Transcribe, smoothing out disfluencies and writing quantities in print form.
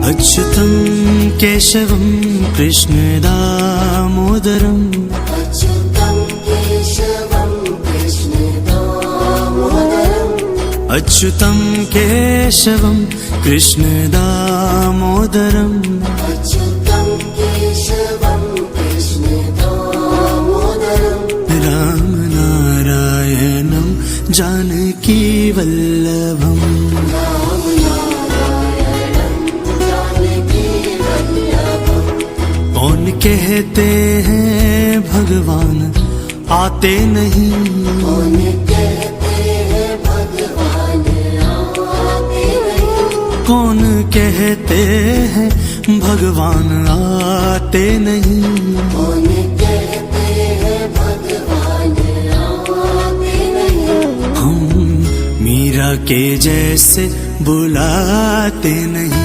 अच्युतं केशवं कृष्ण दामोदरम् अच्युतं केशवं कृष्ण दामोदरम् अच्युतं केशवं कृष्ण दामोदरम् अच्युतं केशवं कृष्ण दामोदरम् रामनारायणं जानकी वल्लभम् कौन कहते हैं भगवान आते नहीं, कौन कहते हैं भगवान आते नहीं, कौन कहते हैं भगवान आते नहीं, कौन कहते हैं भगवान आते नहीं। हम मीरा के जैसे बुलाते नहीं।